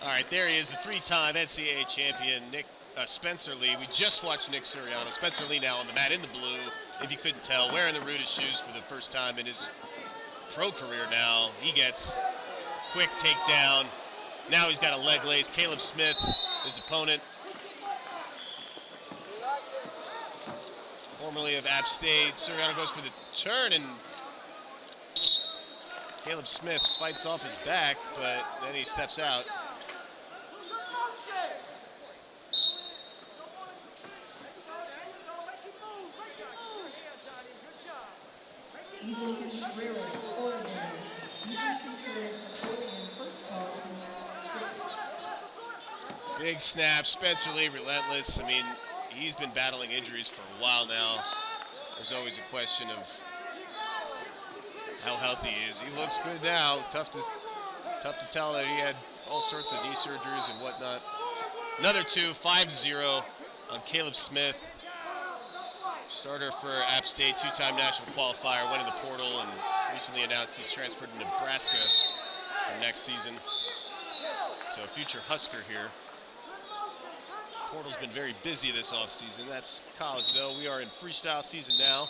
All right, there he is, the three-time NCAA champion, Spencer Lee. We just watched Nick Suriano. Spencer Lee now on the mat in the blue, if you couldn't tell, wearing the Rudis shoes for the first time in his pro career now. He gets quick takedown. Now he's got a leg lace. Caleb Smith, his opponent, formerly of App State. Suriano goes for the turn, and Caleb Smith fights off his back, but then he steps out. Big snap, Spencer Lee relentless. I mean, he's been battling injuries for a while now. There's always a question of how healthy he is. He looks good now. Tough to tell that he had all sorts of knee surgeries and whatnot. Another 5-0 on Caleb Smith. Starter for App State, two-time national qualifier, went in the portal and recently announced he's transferred to Nebraska for next season. So a future Husker here. Portal's been very busy this offseason. That's college, though. We are in freestyle season now.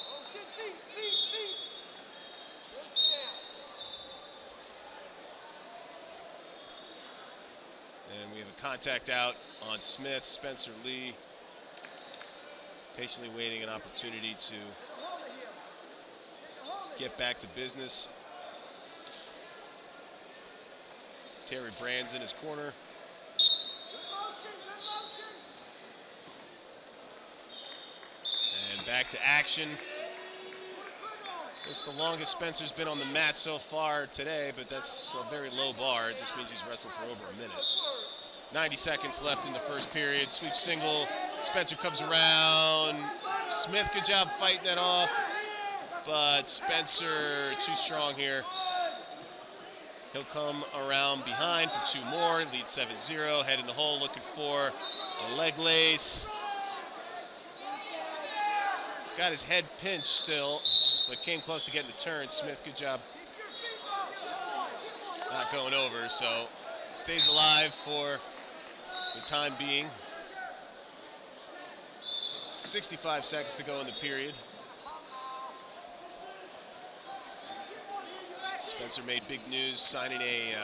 And we have a contact out on Smith. Spencer Lee patiently waiting an opportunity to get back to business. Terry Brand's in his corner. And back to action. It's the longest Spencer's been on the mat so far today, but that's a very low bar. It just means he's wrestled for over a minute. 90 seconds left in the first period. Sweep single. Spencer comes around. Smith, good job fighting that off. But Spencer, too strong here. He'll come around behind for two more. Lead 7-0. Head in the hole looking for a leg lace. He's got his head pinched still, but came close to getting the turn. Smith, good job not going over. So stays alive for the time being. 65 seconds to go in the period. Spencer made big news signing a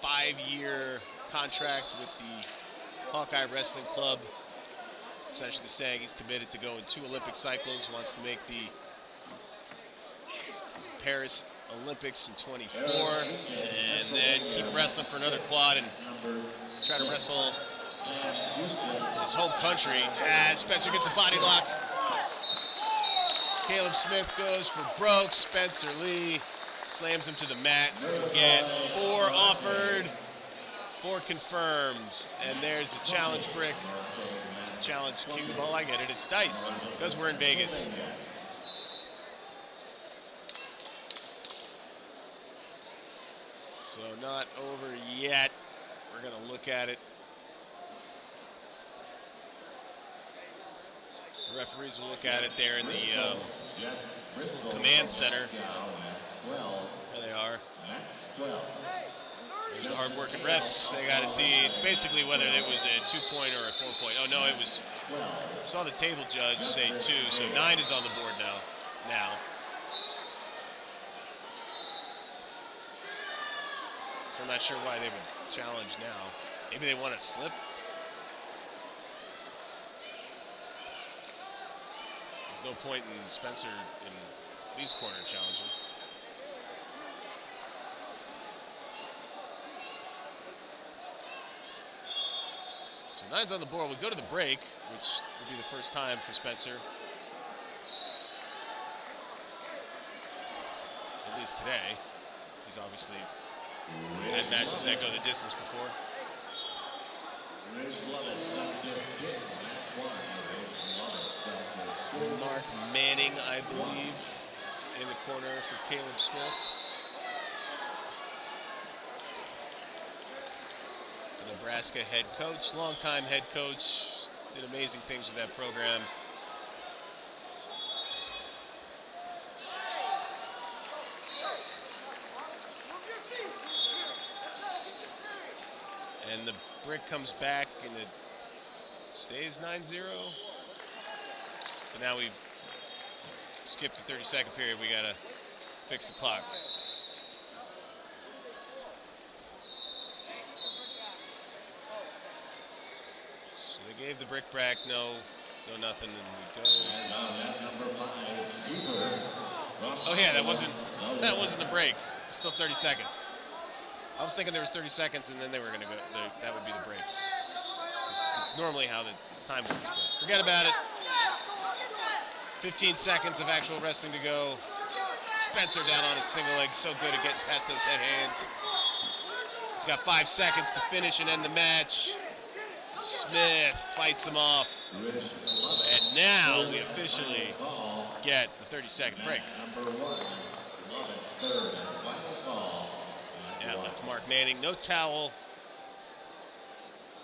5-year contract with the Hawkeye Wrestling Club. Essentially saying he's committed to going 2 Olympic cycles, wants to make the Paris Olympics in 24, and then keep wrestling for another quad and try to wrestle his home country. As Spencer gets a body lock. Caleb Smith goes for broke. Spencer Lee slams him to the mat. Get 4 offered, 4 confirmed. And there's the challenge brick. Challenge cube. Oh, I get it. It's dice because we're in Vegas. So not over yet. We're going to look at it. The referees will look at it there in the command center. There they are. There's the hard-working refs. They got to see. It's basically whether it was a 2-point or a 4-point. Oh, no, it was. Saw the table judge say 2, so 9 is on the board now. So I'm not sure why they would challenge now. Maybe they want to slip. There's no point in Spencer in Lee's corner challenging. So 9's on the board. We'll go to the break, which will be the first time for Spencer. At least today. He's obviously had matches that go the distance before. Mark Manning, I believe, in the corner for Caleb Smith. The Nebraska head coach, longtime head coach, did amazing things with that program. And the brick comes back, and it stays 9-0. But now we skipped the 30-second period. We got to fix the clock. So they gave the brick back. No nothing. And we go. Oh yeah, that wasn't the break. Still 30 seconds. I was thinking there was 30 seconds, and then they were going to go. That would be the break. It's normally how the time works, but forget about it. 15 seconds of actual wrestling to go. Spencer down on his single leg, so good at getting past those head hands. He's got 5 seconds to finish and end the match. Smith fights him off. And now we officially get the 30-second break. Yeah, that's Mark Manning. No towel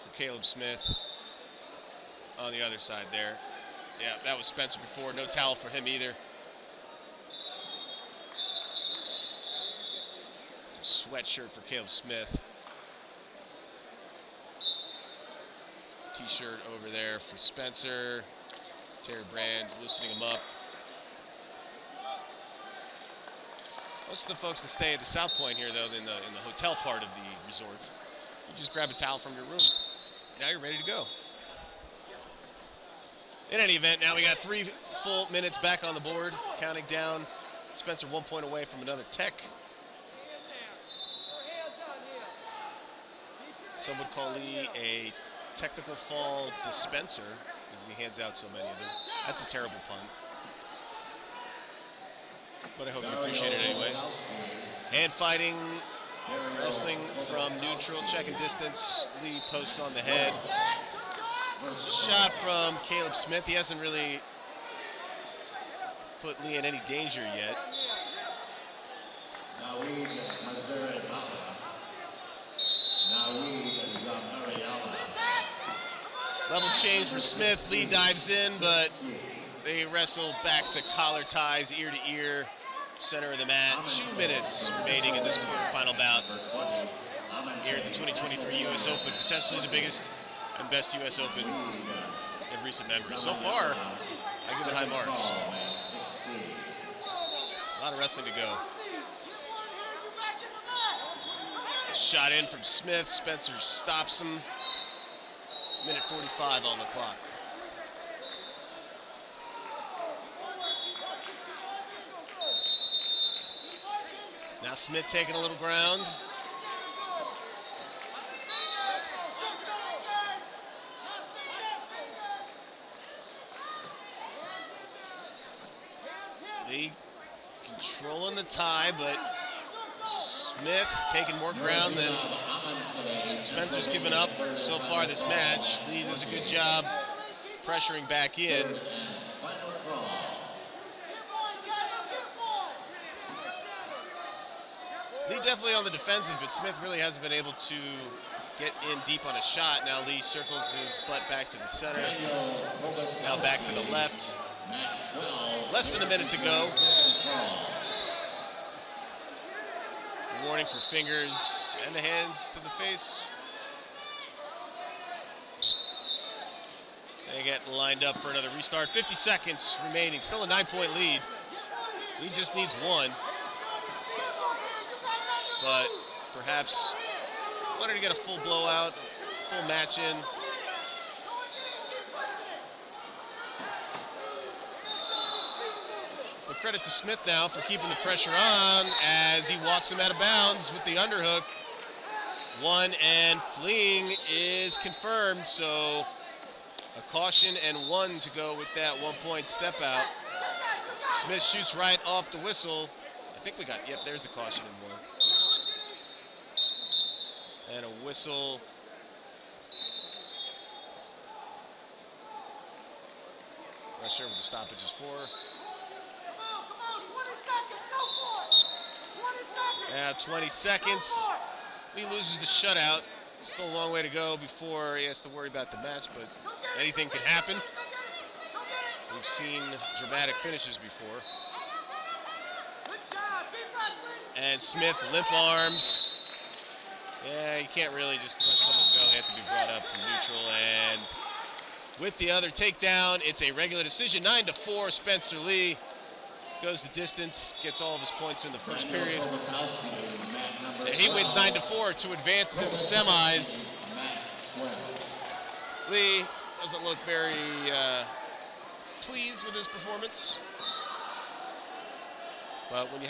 for Caleb Smith on the other side there. Yeah, that was Spencer before. No towel for him either. It's a sweatshirt for Caleb Smith. T-shirt over there for Spencer. Terry Brands loosening him up. Most of the folks that stay at the South Point here, though, in the hotel part of the resort, you just grab a towel from your room. Now you're ready to go. In any event, now we got 3 full minutes back on the board, counting down. Spencer 1 point away from another tech. Some would call Lee a technical fall dispenser, as he hands out so many of them. That's a terrible pun. But I hope you appreciate it anyway. Hand fighting, wrestling from neutral, check and distance. Lee posts on the head. Shot from Caleb Smith. He hasn't really put Lee in any danger yet. Level change for Smith. Lee dives in, but they wrestle back to collar ties, ear to ear, center of the mat. 2 minutes remaining in this quarterfinal bout here at the 2023 U.S. Open, potentially the biggest and best U.S. Open in recent memory. So far, I give it high marks. A lot of wrestling to go. Shot in from Smith. Spencer stops him. Minute 45 on the clock. Now Smith taking a little ground. Lee controlling the tie, but Smith taking more ground than Spencer's given up so far this match. Lee does a good job pressuring back in. Lee definitely on the defensive, but Smith really hasn't been able to get in deep on a shot. Now Lee circles his butt back to the center. Now back to the left. Less than a minute to go. Warning for fingers and the hands to the face. They get lined up for another restart. 50 seconds remaining. Still a 9-point lead. Lee just needs 1. But perhaps wanted to get a full blowout, full match in. But credit to Smith now for keeping the pressure on as he walks him out of bounds with the underhook. 1 and fleeing is confirmed, so a caution and 1 to go with that 1-point step out. Smith shoots right off the whistle. I think we got, yep, there's the caution and 1. And a whistle. Not sure what the stoppage is for. Now 20 seconds. Lee loses the shutout. Still a long way to go before he has to worry about the match, but anything can happen. We've seen dramatic finishes before. And Smith limp arms. Yeah, you can't really just let someone go. They have to be brought up from neutral. And with the other takedown, it's a regular decision. 9-4, Spencer Lee goes the distance, gets all of his points in the first period. And he wins 9-4 to advance to the semis. Lee doesn't look very pleased with his performance. But when you